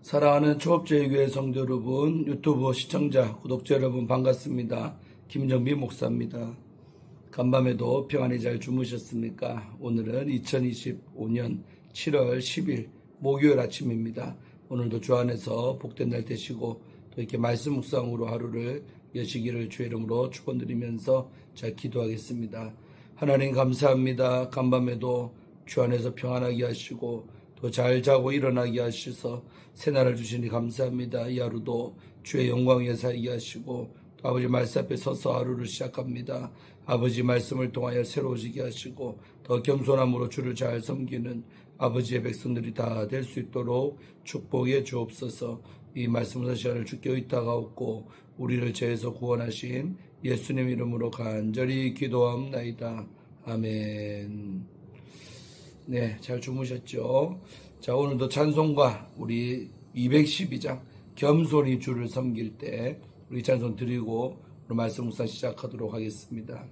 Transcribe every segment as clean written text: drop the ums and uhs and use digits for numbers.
사랑하는 초업제일교회 성도 여러분, 유튜브 시청자, 구독자 여러분 반갑습니다. 김정빈 목사입니다. 간밤에도 평안히 잘 주무셨습니까? 오늘은 2025년 7월 10일 목요일 아침입니다. 오늘도 주 안에서 복된 날 되시고 또 이렇게 말씀 묵상으로 하루를 여시기를 주의 이름으로 축원드리면서 잘 기도하겠습니다. 하나님 감사합니다. 간밤에도 주 안에서 평안하게 하시고 또 잘 자고 일어나게 하셔서 새날을 주시니 감사합니다. 이 하루도 주의 영광 위에 살게 하시고 또 아버지 말씀 앞에 서서 하루를 시작합니다. 아버지 말씀을 통하여 새로워지게 하시고 더 겸손함으로 주를 잘 섬기는 아버지의 백성들이 다 될 수 있도록 축복해 주옵소서. 이 말씀 시간을 주께 의탁하옵고 우리를 죄에서 구원하신 예수님 이름으로 간절히 기도하옵나이다. 아멘. 네, 잘 주무셨죠? 자, 오늘도 찬송가 우리 212장 겸손히 주를 섬길 때 우리 찬송 드리고 오늘 말씀 묵상 시작하도록 하겠습니다.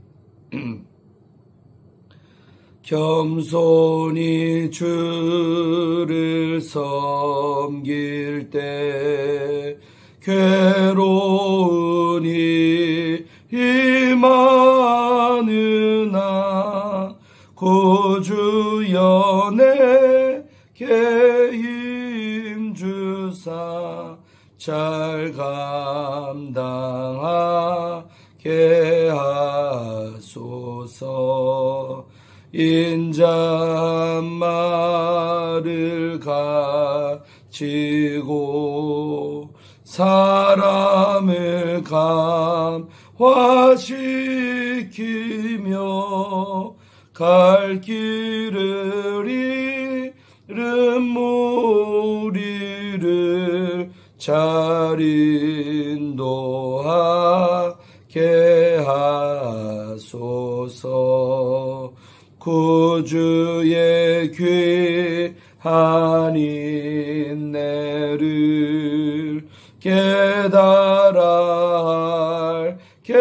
겸손히 주를 섬길 때 괴로운 일이 많으나 구주여 내게 힘주사 잘 감당하게 하소서. 인자한 말을 가지고 사람을 감화시키며 갈 길을 잃은 무리를 잘 인도하게 하소서. 구주의 귀한 인내를 깨달아 알게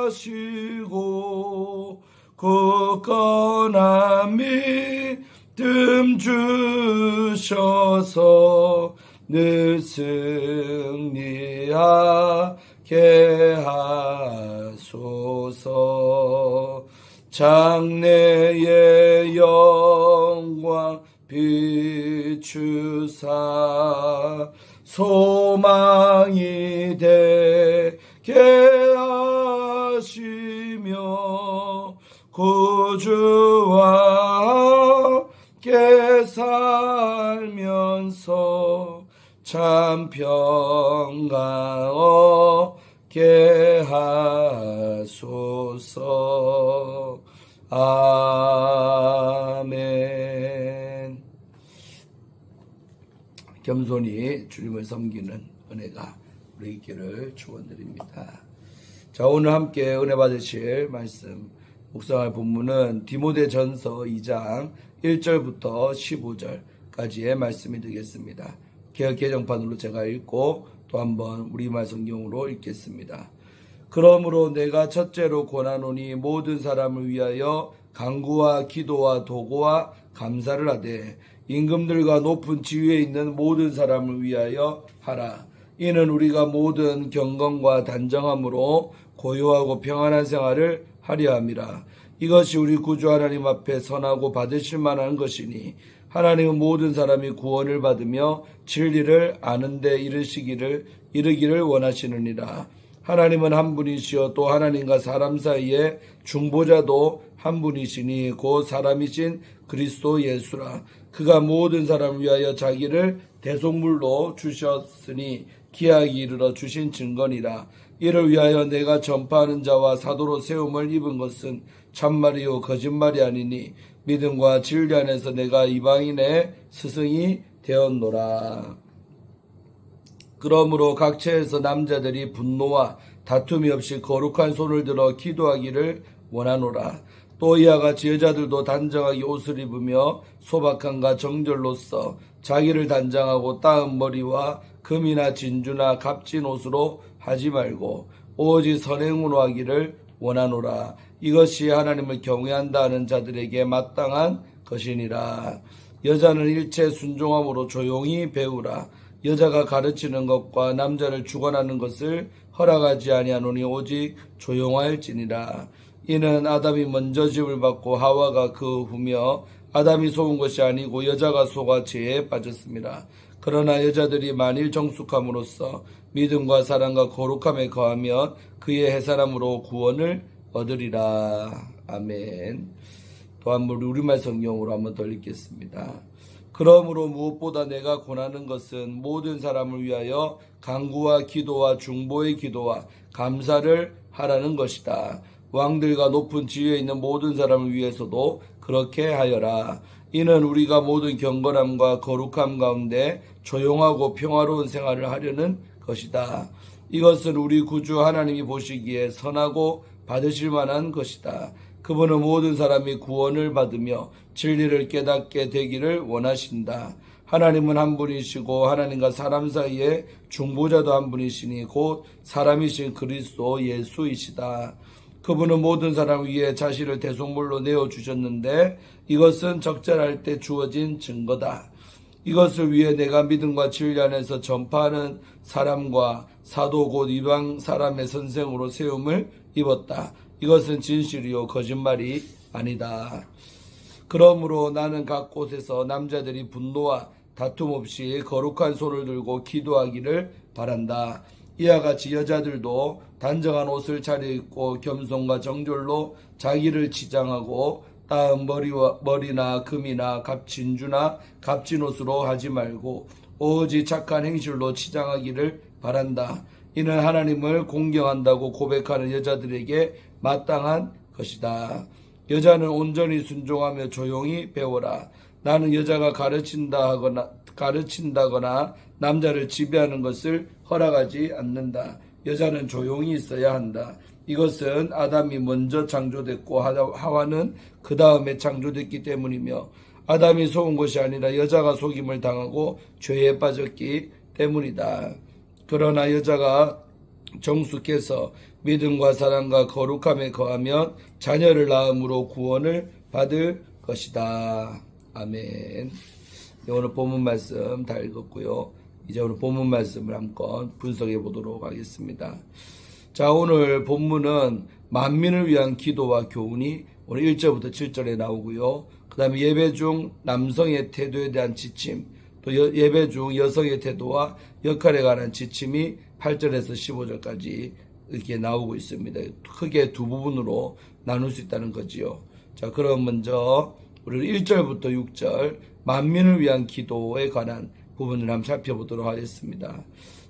하시고 굳건한 믿음 주셔서 늘 승리하게 하소서. 장래의 영광 비추사 소망이 되게 하시며 구주와 함께 살면서 참 평강 얻게 하소서. 아멘. 겸손히 주님을 섬기는 은혜가 우리 있기를 축원드립니다. 자, 오늘 함께 은혜 받으실 말씀 묵상할 본문은 디모데전서 2장 1절부터 15절까지의 말씀이 되겠습니다. 개역 개정판으로 제가 읽고 또 한번 우리말 성경으로 읽겠습니다. 그러므로 내가 첫째로 권하노니 모든 사람을 위하여 간구와 기도와 도구와 감사를 하되 임금들과 높은 지위에 있는 모든 사람을 위하여 하라. 이는 우리가 모든 경건과 단정함으로 고요하고 평안한 생활을 하려 함이라. 이것이 우리 구주 하나님 앞에 선하고 받으실 만한 것이니 하나님은 모든 사람이 구원을 받으며 진리를 아는 데 이르기를 원하시느니라. 하나님은 한 분이시여 또 하나님과 사람 사이에 중보자도 한 분이시니 곧 사람이신 그리스도 예수라. 그가 모든 사람을 위하여 자기를 대속물로 주셨으니 기약이 이르러 주신 증거니라. 이를 위하여 내가 전파하는 자와 사도로 세움을 입은 것은 참말이요 거짓말이 아니니 믿음과 진리 안에서 내가 이방인의 스승이 되었노라. 그러므로 각처에서 남자들이 분노와 다툼이 없이 거룩한 손을 들어 기도하기를 원하노라. 또 이와 같이 여자들도 단정하게 옷을 입으며 소박함과 정절로써 자기를 단장하고 따은 머리와 금이나 진주나 값진 옷으로 하지 말고 오직 선행으로 하기를 원하노라. 이것이 하나님을 경외한다 하는 자들에게 마땅한 것이니라. 여자는 일체 순종함으로 조용히 배우라. 여자가 가르치는 것과 남자를 주관하는 것을 허락하지 아니하노니 오직 조용할지니라. 이는 아담이 먼저 짐을 받고 하와가 그 후며 아담이 속은 것이 아니고 여자가 속아 죄에 빠졌습니다. 그러나 여자들이 만일 정숙함으로써 믿음과 사랑과 거룩함에 거하면 그의 해산함으로 구원을 얻으리라. 아멘. 또 한번 우리말 성경으로 한번 더 읽겠습니다. 그러므로 무엇보다 내가 권하는 것은 모든 사람을 위하여 간구와 기도와 중보의 기도와 감사를 하라는 것이다. 왕들과 높은 지위에 있는 모든 사람을 위해서도 그렇게 하여라. 이는 우리가 모든 경건함과 거룩함 가운데 조용하고 평화로운 생활을 하려는 것이다. 이것은 우리 구주 하나님이 보시기에 선하고 받으실 만한 것이다. 그분은 모든 사람이 구원을 받으며 진리를 깨닫게 되기를 원하신다. 하나님은 한 분이시고 하나님과 사람 사이에 중보자도 한 분이시니 곧 사람이신 그리스도 예수이시다. 그분은 모든 사람 위에 자신을 대속물로 내어주셨는데 이것은 적절할 때 주어진 증거다. 이것을 위해 내가 믿음과 진리 안에서 전파하는 사람과 사도 곧 이방 사람의 선생으로 세움을 입었다. 이것은 진실이요 거짓말이 아니다. 그러므로 나는 각 곳에서 남자들이 분노와 다툼 없이 거룩한 손을 들고 기도하기를 바란다. 이와 같이 여자들도 단정한 옷을 차려입고 겸손과 정절로 자기를 치장하고 따은 머리나 금이나 진주나 값진 옷으로 하지 말고 오직 착한 행실로 치장하기를 바란다. 이는 하나님을 공경한다고 고백하는 여자들에게 마땅한 것이다. 여자는 온전히 순종하며 조용히 배워라. 나는 여자가 가르친다거나 남자를 지배하는 것을 허락하지 않는다. 여자는 조용히 있어야 한다. 이것은 아담이 먼저 창조됐고 하와는 그 다음에 창조됐기 때문이며 아담이 속은 것이 아니라 여자가 속임을 당하고 죄에 빠졌기 때문이다. 그러나 여자가 정숙해서 믿음과 사랑과 거룩함에 거하면 자녀를 낳음으로 구원을 받을 것이다. 아멘. 오늘 본문 말씀 다 읽었고요. 이제 오늘 본문 말씀을 한번 분석해 보도록 하겠습니다. 자, 오늘 본문은 만민을 위한 기도와 교훈이 오늘 1절부터 7절에 나오고요. 그 다음에 예배 중 남성의 태도에 대한 지침, 또 예배 중 여성의 태도와 역할에 관한 지침이 8절에서 15절까지 이렇게 나오고 있습니다. 크게 두 부분으로 나눌 수 있다는 거지요. 자, 그럼 먼저 우리 1절부터 6절 만민을 위한 기도에 관한 부분을 한번 살펴보도록 하겠습니다.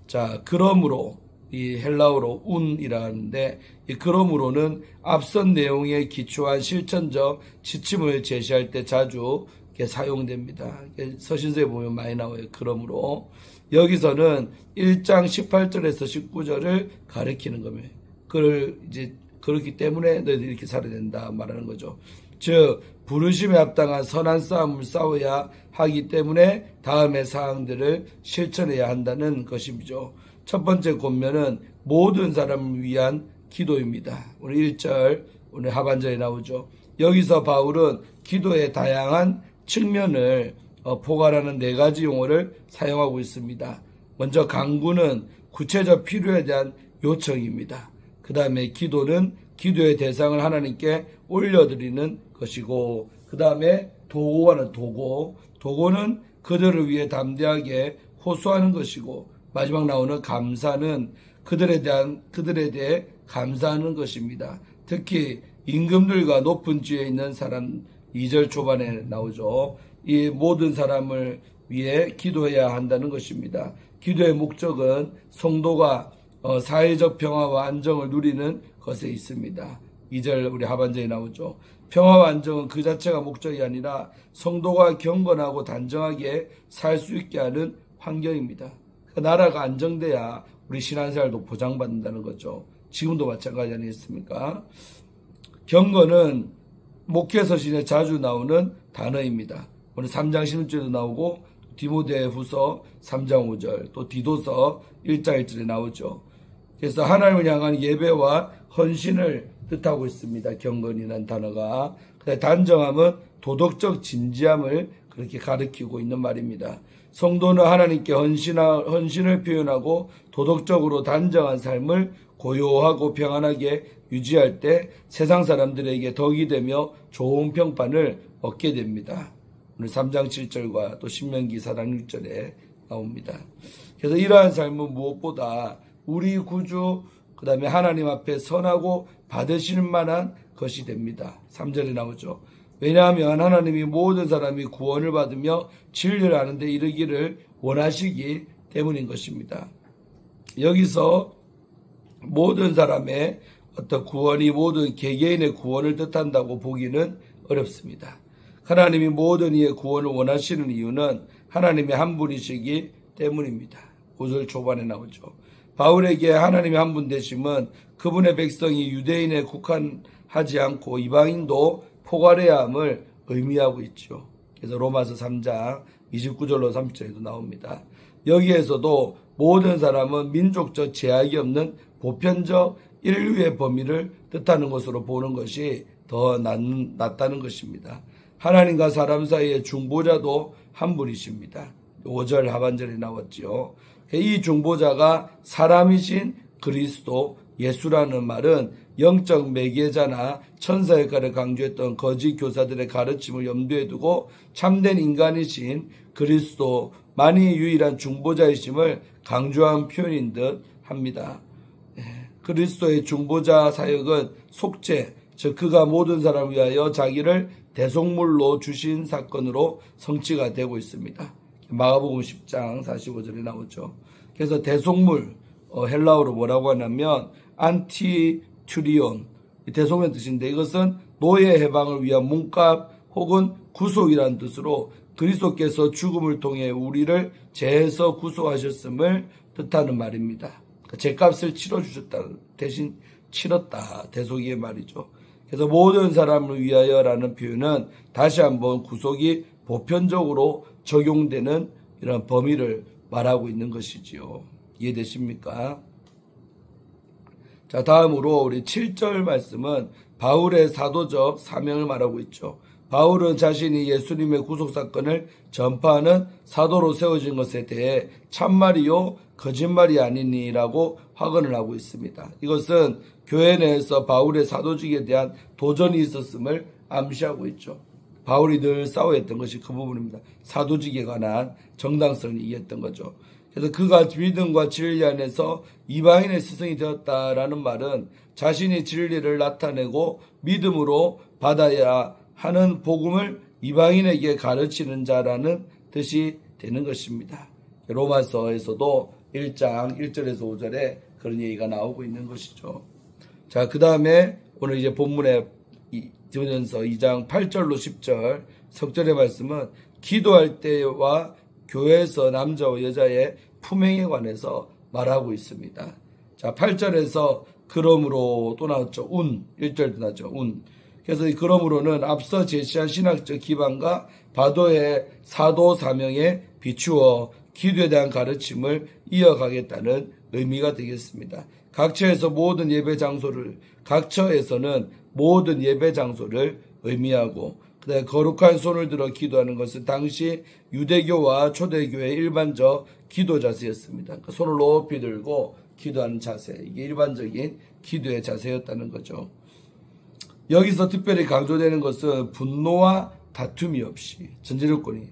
자, 그러므로 이 헬라어로 운이라는데 이 그러므로는 앞선 내용에 기초한 실천적 지침을 제시할 때 자주 사용됩니다. 서신서에 보면 많이 나와요. 그러므로 여기서는 1장 18절에서 19절을 가리키는 겁니다. 그걸 이제 그렇기 때문에 너희들이 이렇게 살아야 된다 말하는 거죠. 즉 부르심에 합당한 선한 싸움을 싸워야 하기 때문에 다음의 사항들을 실천해야 한다는 것이죠. 첫 번째 권면은 모든 사람을 위한 기도입니다. 오늘 1절 오늘 하반절에 나오죠. 여기서 바울은 기도의 다양한 측면을 포괄하는 4가지 용어를 사용하고 있습니다. 먼저 간구는 구체적 필요에 대한 요청입니다. 그 다음에 기도는 기도의 대상을 하나님께 올려드리는 것이고, 그 다음에 도고와는 도고는 그들을 위해 담대하게 호소하는 것이고, 마지막 나오는 감사는 그들에 대해 감사하는 것입니다. 특히 임금들과 높은 지위에 있는 사람 2절 초반에 나오죠. 이 모든 사람을 위해 기도해야 한다는 것입니다. 기도의 목적은 성도가 사회적 평화와 안정을 누리는 것에 있습니다. 2절 우리 하반절에 나오죠. 평화와 안정은 그 자체가 목적이 아니라 성도가 경건하고 단정하게 살 수 있게 하는 환경입니다. 그 나라가 안정돼야 우리 신앙생활도 보장받는다는 거죠. 지금도 마찬가지 아니겠습니까? 경건은 목회 서신에 자주 나오는 단어입니다. 오늘 3장 16절도 나오고 디모데후서 3장 5절 또 디도서 1장 1절에 나오죠. 그래서 하나님을 향한 예배와 헌신을 뜻하고 있습니다. 경건이라는 단어가. 단정함은 도덕적 진지함을 그렇게 가르치고 있는 말입니다. 성도는 하나님께 헌신을 표현하고 도덕적으로 단정한 삶을 고요하고 평안하게 유지할 때 세상 사람들에게 덕이 되며 좋은 평판을 얻게 됩니다. 오늘 3장 7절과 또 신명기 4장 6절에 나옵니다. 그래서 이러한 삶은 무엇보다 우리 구주 그 다음에 하나님 앞에 선하고 받으실 만한 것이 됩니다. 3절에 나오죠. 왜냐하면 하나님이 모든 사람이 구원을 받으며 진리를 아는 데 이르기를 원하시기 때문인 것입니다. 여기서 모든 사람의 어떤 구원이 모든 개개인의 구원을 뜻한다고 보기는 어렵습니다. 하나님이 모든 이의 구원을 원하시는 이유는 하나님의 한 분이시기 때문입니다. 5절 초반에 나오죠. 바울에게 하나님의 한 분 되심은 그분의 백성이 유대인에 국한하지 않고 이방인도 포괄해야 함을 의미하고 있죠. 그래서 로마서 3장 29절로 30절에도 나옵니다. 여기에서도 모든 사람은 민족적 제약이 없는 보편적 인류의 범위를 뜻하는 것으로 보는 것이 더 낫다는 것입니다. 하나님과 사람 사이의 중보자도 한 분이십니다. 5절 하반절에 나왔죠. 이 중보자가 사람이신 그리스도 예수라는 말은 영적 매개자나 천사 역할을 강조했던 거짓 교사들의 가르침을 염두에 두고 참된 인간이신 그리스도만이 유일한 중보자이심을 강조한 표현인 듯 합니다. 그리스도의 중보자 사역은 속죄, 즉 그가 모든 사람을 위하여 자기를 대속물로 주신 사건으로 성취가 되고 있습니다. 마가복음 10장 45절에 나오죠. 그래서 대속물, 헬라어로 뭐라고 하냐면 안티튜리온, 대속의 뜻인데 이것은 노예 해방을 위한 몸값 혹은 구속이라는 뜻으로 그리스도께서 죽음을 통해 우리를 죄에서 구속하셨음을 뜻하는 말입니다. 죄값을 치러주셨다, 대신 치렀다, 대속의 말이죠. 그래서 모든 사람을 위하여라는 표현은 다시 한번 구속이 보편적으로 적용되는 이런 범위를 말하고 있는 것이지요. 이해되십니까? 자, 다음으로 우리 7절 말씀은 바울의 사도적 사명을 말하고 있죠. 바울은 자신이 예수님의 구속사건을 전파하는 사도로 세워진 것에 대해 참말이요 거짓말이 아니니라고 확언을 하고 있습니다. 이것은 교회 내에서 바울의 사도직에 대한 도전이 있었음을 암시하고 있죠. 바울이 늘 싸워했던 것이 그 부분입니다. 사도직에 관한 정당성을 이해했던 거죠. 그래서 그가 믿음과 진리 안에서 이방인의 스승이 되었다라는 말은 자신이 진리를 나타내고 믿음으로 받아야 하는 복음을 이방인에게 가르치는 자라는 뜻이 되는 것입니다. 로마서에서도 1장 1절에서 5절에 그런 얘기가 나오고 있는 것이죠. 자, 그 다음에 오늘 이제 본문의 디모데전서 2장 8절로 10절 석절의 말씀은 기도할 때와 교회에서 남자와 여자의 품행에 관해서 말하고 있습니다. 자, 8절에서 그러므로 또 나왔죠. 1절도 나왔죠. 그래서 이 그러므로는 앞서 제시한 신학적 기반과 바도의 사도 사명에 비추어 기도에 대한 가르침을 이어가겠다는 의미가 되겠습니다. 각처에서는 모든 예배 장소를 의미하고 그다음에 거룩한 손을 들어 기도하는 것은 당시 유대교와 초대교회의 일반적 기도 자세였습니다. 그러니까 손을 높이 들고 기도하는 자세, 이게 일반적인 기도의 자세였다는 거죠. 여기서 특별히 강조되는 것은 분노와 다툼이 없이, 전제조건이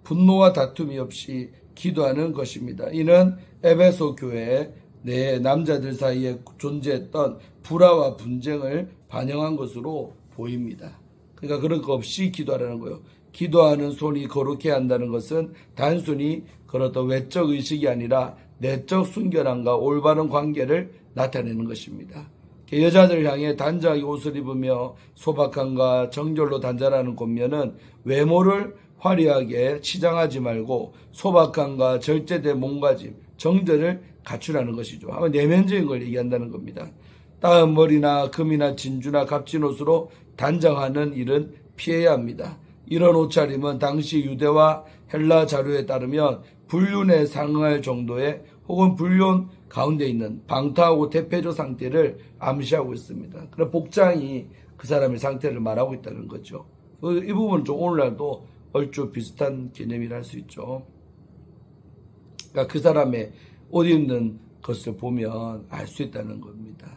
분노와 다툼이 없이 기도하는 것입니다. 이는 에베소 교회 내 남자들 사이에 존재했던 불화와 분쟁을 반영한 것으로 보입니다. 그러니까 그런 거 없이 기도하라는 거예요. 기도하는 손이 거룩해야 한다는 것은 단순히 그런 어떤 외적 의식이 아니라 내적 순결함과 올바른 관계를 나타내는 것입니다. 여자들 향해 단정하게 옷을 입으며 소박함과 정절로 단절하는 권면은 외모를 화려하게 치장하지 말고 소박함과 절제된 몸가짐, 정절을 갖추라는 것이죠. 아마 내면적인 걸 얘기한다는 겁니다. 따은 머리나 금이나 진주나 값진 옷으로 단정하는 일은 피해야 합니다. 이런 옷차림은 당시 유대와 헬라 자료에 따르면 불륜에 상응할 정도의 혹은 불륜 가운데 있는 방탕하고 대표적 상태를 암시하고 있습니다. 그런 복장이 그 사람의 상태를 말하고 있다는 거죠. 이 부분은 좀 오늘날도 얼추 비슷한 개념이라 할 수 있죠. 그러니까 그 사람의 옷 입는 것을 보면 알 수 있다는 겁니다.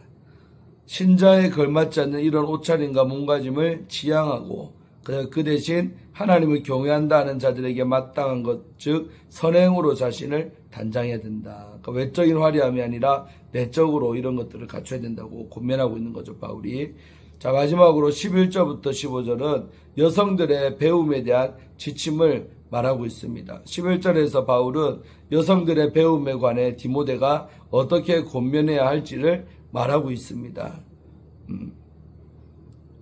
신자에 걸맞지 않는 이런 옷차림과 몸가짐을 지양하고 그 대신 하나님을 경외한다는 자들에게 마땅한 것, 즉 선행으로 자신을 단장해야 된다. 그러니까 외적인 화려함이 아니라 내적으로 이런 것들을 갖춰야 된다고 권면하고 있는 거죠, 바울이. 자, 마지막으로 11절부터 15절은 여성들의 배움에 대한 지침을 말하고 있습니다. 11절에서 바울은 여성들의 배움에 관해 디모데가 어떻게 권면해야 할지를 말하고 있습니다.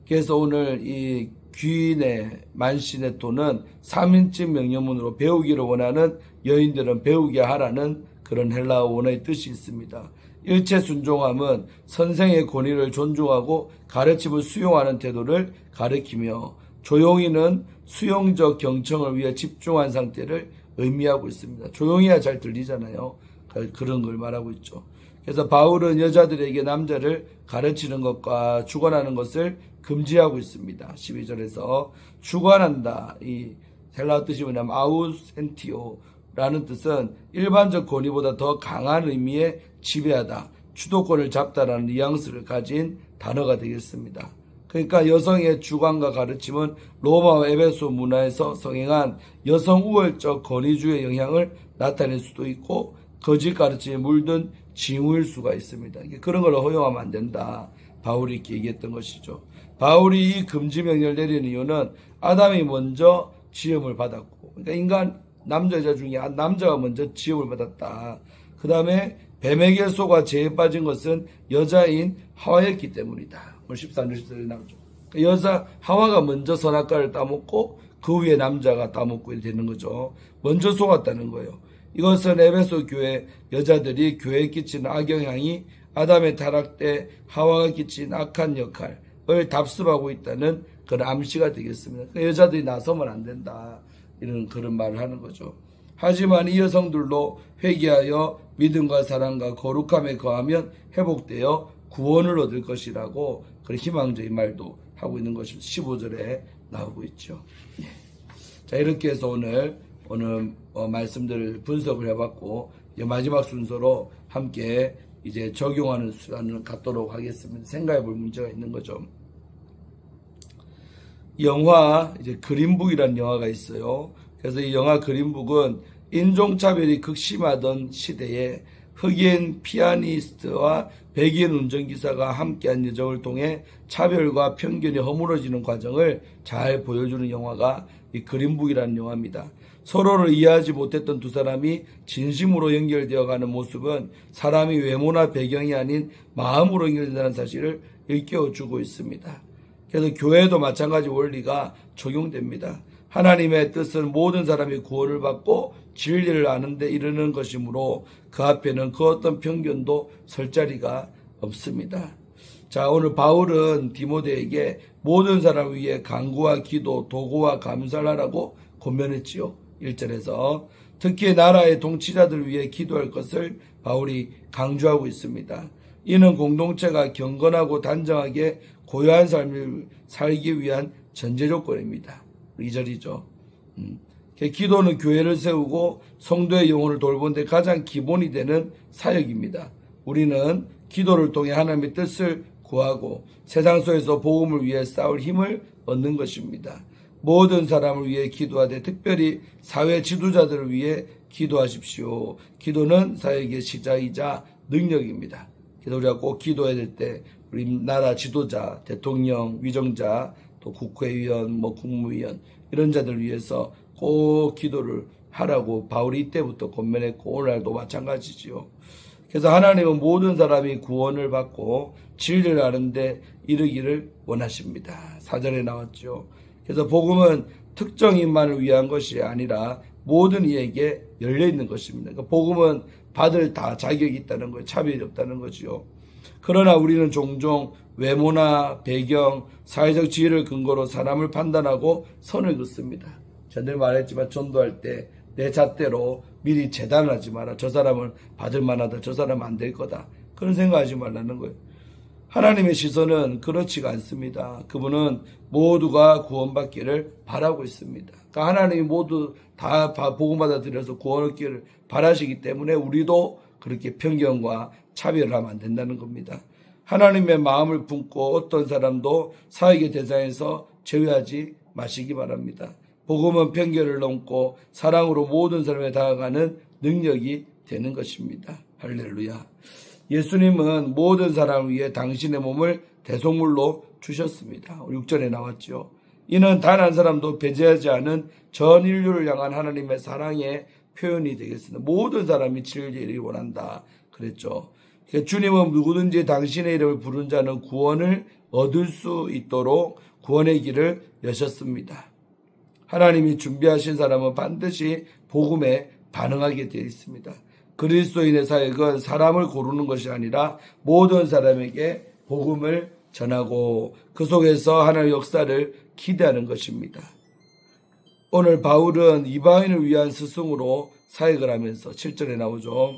그래서 오늘 이 귀인의 만신의 토는 3인칭 명령문으로 배우기를 원하는 여인들은 배우게 하라는 그런 헬라어 원어의 뜻이 있습니다. 일체 순종함은 선생의 권위를 존중하고 가르침을 수용하는 태도를 가리키며 조용히는 수용적 경청을 위해 집중한 상태를 의미하고 있습니다. 조용해야 잘 들리잖아요. 그런 걸 말하고 있죠. 그래서 바울은 여자들에게 남자를 가르치는 것과 주관하는 것을 금지하고 있습니다. 12절에서 주관한다. 이 헬라어 뜻이 뭐냐면 아우센티오라는 뜻은 일반적 권위보다 더 강한 의미의 지배하다, 주도권을 잡다라는 뉘앙스를 가진 단어가 되겠습니다. 그러니까 여성의 주관과 가르침은 로마와 에베소 문화에서 성행한 여성 우월적 권위주의 영향을 나타낼 수도 있고 거짓 가르침에 물든 징후일 수가 있습니다. 그런 걸 허용하면 안 된다. 바울이 이렇게 얘기했던 것이죠. 바울이 이 금지 명령을 내리는 이유는 아담이 먼저 지음을 받았고, 그러니까 인간 남자 여자 중에 남자가 먼저 지음을 받았다. 그 다음에 뱀에게 속아 죄에 빠진 것은 여자인 하와였기 때문이다. 13절 14절에 나오죠. 그러니까 여자 하와가 먼저 선악과를 따먹고 그 위에 남자가 따먹고 되는 거죠. 먼저 속았다는 거예요. 이것은 에베소 교회 여자들이 교회에 끼치는 악영향이 아담의 타락 때 하와가 끼친 악한 역할을 답습하고 있다는 그런 암시가 되겠습니다. 그러니까 여자들이 나서면 안 된다. 이런 그런 말을 하는 거죠. 하지만 이 여성들도 회개하여 믿음과 사랑과 거룩함에 거하면 회복되어 구원을 얻을 것이라고 그런 희망적인 말도 하고 있는 것이 15절에 나오고 있죠. 자, 이렇게 해서 오늘 말씀들을 분석을 해봤고 마지막 순서로 함께 이제 적용하는 시간을 갖도록 하겠습니다. 생각해 볼 문제가 있는 거죠. 영화 이제 그린북이라는 영화가 있어요. 그래서 이 영화 그린북은 인종차별이 극심하던 시대에 흑인 피아니스트와 백인 운전기사가 함께한 여정을 통해 차별과 편견이 허물어지는 과정을 잘 보여주는 영화가 이 그린북이라는 영화입니다. 서로를 이해하지 못했던 두 사람이 진심으로 연결되어가는 모습은 사람이 외모나 배경이 아닌 마음으로 연결된다는 사실을 일깨워주고 있습니다. 그래서 교회도 마찬가지 원리가 적용됩니다. 하나님의 뜻은 모든 사람이 구원을 받고 진리를 아는 데 이르는 것이므로 그 앞에는 그 어떤 편견도 설 자리가 없습니다. 자, 오늘 바울은 디모데에게 모든 사람을 위해 간구와 기도, 도구와 감사를 하라고 권면했지요. 1절에서 특히 나라의 통치자들을 위해 기도할 것을 바울이 강조하고 있습니다. 이는 공동체가 경건하고 단정하게 고요한 삶을 살기 위한 전제 조건입니다. 2절이죠. 기도는 교회를 세우고 성도의 영혼을 돌보는 데 가장 기본이 되는 사역입니다. 우리는 기도를 통해 하나님의 뜻을 구하고 세상 속에서 복음을 위해 싸울 힘을 얻는 것입니다. 모든 사람을 위해 기도하되 특별히 사회 지도자들을 위해 기도하십시오. 기도는 사역의 시작이자 능력입니다. 그래서 우리가 꼭 기도해야 될 때 우리 나라 지도자, 대통령, 위정자, 또 국회의원, 국무위원 이런 자들을 위해서 꼭 기도를 하라고 바울이 이때부터 권면했고 오늘날도 마찬가지지요. 그래서 하나님은 모든 사람이 구원을 받고 진리를 아는데 이르기를 원하십니다. 4절에 나왔죠. 그래서 복음은 특정 인만을 위한 것이 아니라 모든 이에게 열려있는 것입니다. 그러니까 복음은 받을 다 자격이 있다는 거예요. 차별이 없다는 거죠. 그러나 우리는 종종 외모나 배경, 사회적 지위를 근거로 사람을 판단하고 선을 긋습니다. 전에 말했지만 전도할 때 내 잣대로 미리 재단하지 마라. 저 사람은 받을 만하다. 저 사람은 안 될 거다. 그런 생각하지 말라는 거예요. 하나님의 시선은 그렇지가 않습니다. 그분은 모두가 구원받기를 바라고 있습니다. 그러니까 하나님이 모두 다 복음받아 들여서 구원 얻기를 바라시기 때문에 우리도 그렇게 편견과 차별을 하면 안 된다는 겁니다. 하나님의 마음을 품고 어떤 사람도 사역의 대상에서 제외하지 마시기 바랍니다. 복음은 편견을 넘고 사랑으로 모든 사람에 다가가는 능력이 되는 것입니다. 할렐루야. 예수님은 모든 사람을 위해 당신의 몸을 대속물로 주셨습니다. 6절에 나왔죠. 이는 단 한 사람도 배제하지 않은 전 인류를 향한 하나님의 사랑의 표현이 되겠습니다. 모든 사람이 진리를 원한다 그랬죠. 주님은 누구든지 당신의 이름을 부른 자는 구원을 얻을 수 있도록 구원의 길을 여셨습니다. 하나님이 준비하신 사람은 반드시 복음에 반응하게 되어 있습니다. 그리스도인의 사역은 사람을 고르는 것이 아니라 모든 사람에게 복음을 전하고 그 속에서 하나님의 역사를 기대하는 것입니다. 오늘 바울은 이방인을 위한 스승으로 사역을 하면서 7절에 나오죠.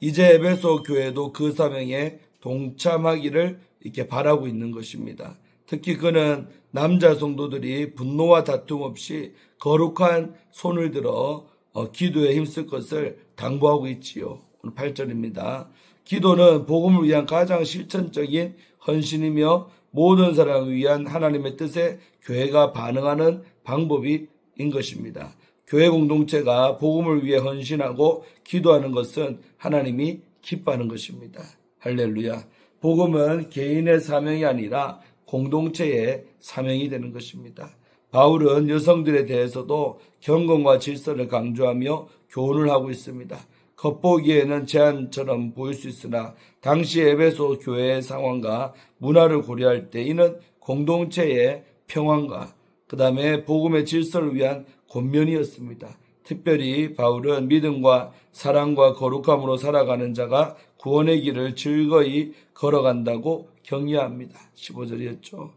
이제 에베소 교회도 그 사명에 동참하기를 이렇게 바라고 있는 것입니다. 특히 그는 남자 성도들이 분노와 다툼 없이 거룩한 손을 들어 기도에 힘쓸 것을 당부하고 있지요. 오늘 8절입니다. 기도는 복음을 위한 가장 실천적인 헌신이며 모든 사람을 위한 하나님의 뜻에 교회가 반응하는 방법인 것입니다. 교회 공동체가 복음을 위해 헌신하고 기도하는 것은 하나님이 기뻐하는 것입니다. 할렐루야. 복음은 개인의 사명이 아니라 공동체의 사명이 되는 것입니다. 바울은 여성들에 대해서도 경건과 질서를 강조하며 교훈을 하고 있습니다. 겉보기에는 제안처럼 보일 수 있으나 당시 에베소 교회의 상황과 문화를 고려할 때 이는 공동체의 평안과 그 다음에 복음의 질서를 위한 권면이었습니다. 특별히 바울은 믿음과 사랑과 거룩함으로 살아가는 자가 구원의 길을 즐거이 걸어간다고 격려합니다. 15절이었죠.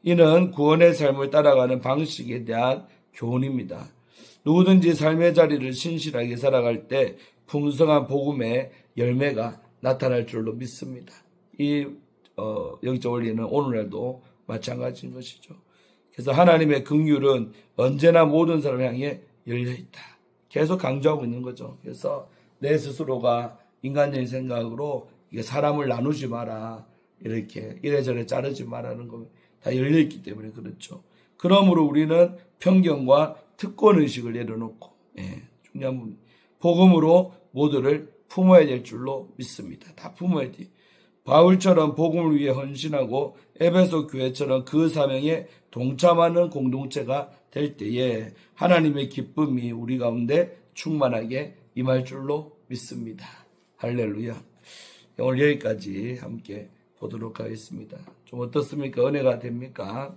이는 구원의 삶을 따라가는 방식에 대한 교훈입니다. 누구든지 삶의 자리를 신실하게 살아갈 때 풍성한 복음의 열매가 나타날 줄로 믿습니다. 이 영적 원리는 오늘날도 마찬가지인 것이죠. 그래서 하나님의 긍휼은 언제나 모든 사람을 향해 열려있다. 계속 강조하고 있는 거죠. 그래서 내 스스로가 인간적인 생각으로 이게 사람을 나누지 마라. 이렇게 이래저래 자르지 마라는 거 다 열려있기 때문에 그렇죠. 그러므로 우리는 편견과 특권의식을 내려놓고 중요한 부분 복음으로 모두를 품어야 될 줄로 믿습니다. 다 품어야 돼. 바울처럼 복음을 위해 헌신하고 에베소 교회처럼 그 사명에 동참하는 공동체가 될 때에 하나님의 기쁨이 우리 가운데 충만하게 임할 줄로 믿습니다. 할렐루야. 오늘 여기까지 함께 보도록 하겠습니다. 좀 어떻습니까? 은혜가 됩니까?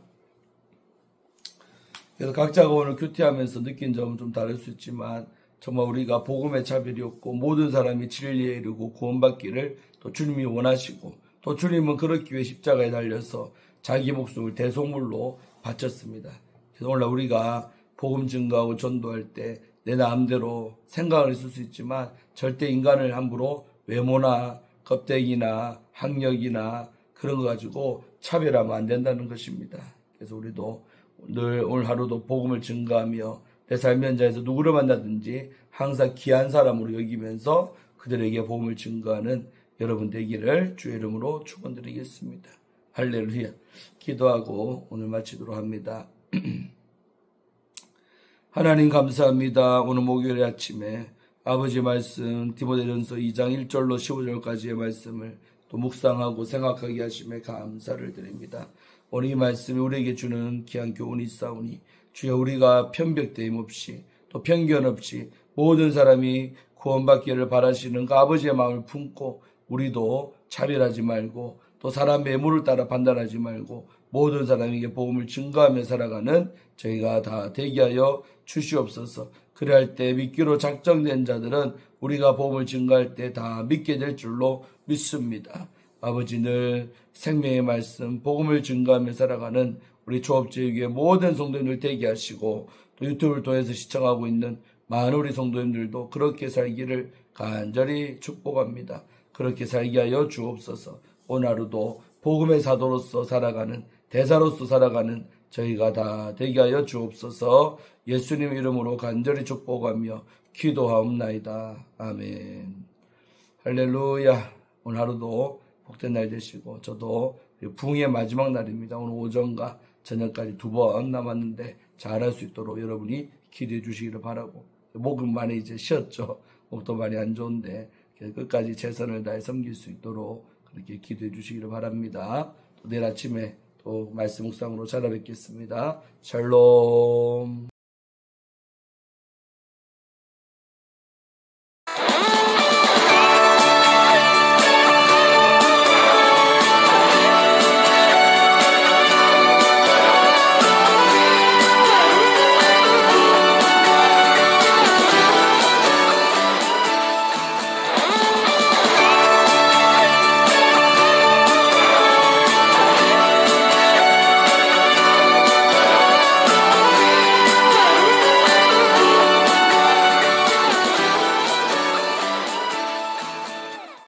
그래서 각자가 오늘 큐티하면서 느낀 점은 좀 다를 수 있지만 정말 우리가 복음의 차별이 없고 모든 사람이 진리에 이르고 구원받기를 또 주님이 원하시고 또 주님은 그렇기 위해 십자가에 달려서 자기 목숨을 대속물로 바쳤습니다. 그래서 오늘 우리가 복음 증거하고 전도할 때 내 마음대로 생각을 했을 수 있지만 절대 인간을 함부로 외모나 겁대기나 학력이나 그런 거 가지고 차별하면 안 된다는 것입니다. 그래서 우리도 늘 오늘 하루도 복음을 증거하며 내 삶의 현장에서 누구를 만나든지 항상 귀한 사람으로 여기면서 그들에게 복음을 증거하는 여러분 되기를 주의 이름으로 축원드리겠습니다. 할렐루야. 기도하고 오늘 마치도록 합니다. 하나님 감사합니다. 오늘 목요일 아침에 아버지 말씀 디모데전서 2장 1절로 15절까지의 말씀을 또 묵상하고 생각하게 하심에 감사를 드립니다. 오늘 이 말씀이 우리에게 주는 귀한 교훈이 있사오니 주여 우리가 편벽됨 없이 또 편견 없이 모든 사람이 구원받기를 바라시는 그 아버지의 마음을 품고 우리도 차별하지 말고 또 사람 매물을 따라 판단하지 말고 모든 사람에게 복음을 증거하며 살아가는 저희가 다 되게 하여 주시옵소서. 그래할 때 믿기로 작정된 자들은 우리가 복음을 증거할 때 다 믿게 될 줄로 믿습니다. 아버지 늘 생명의 말씀 복음을 증거하며 살아가는 우리 조업제육의 모든 성도님들 되게 하시고 또 유튜브를 통해서 시청하고 있는 많은 우리 성도님들도 그렇게 살기를 간절히 축복합니다. 그렇게 살게 하여 주옵소서. 오늘 하루도 복음의 사도로서 살아가는, 대사로서 살아가는 저희가 다 되게 하여 주옵소서. 예수님 이름으로 간절히 축복하며 기도하옵나이다. 아멘. 할렐루야. 오늘 하루도 복된 날 되시고, 저도 붕의 마지막 날입니다. 오늘 오전과 저녁까지 2번 남았는데 잘할 수 있도록 여러분이 기도해 주시기를 바라고, 목은 많이 이제 쉬었죠. 목도 많이 안 좋은데 끝까지 최선을 다해 섬길 수 있도록 그렇게 기도해 주시기를 바랍니다. 또 내일 아침에 또 말씀 묵상으로 찾아뵙겠습니다. 샬롬.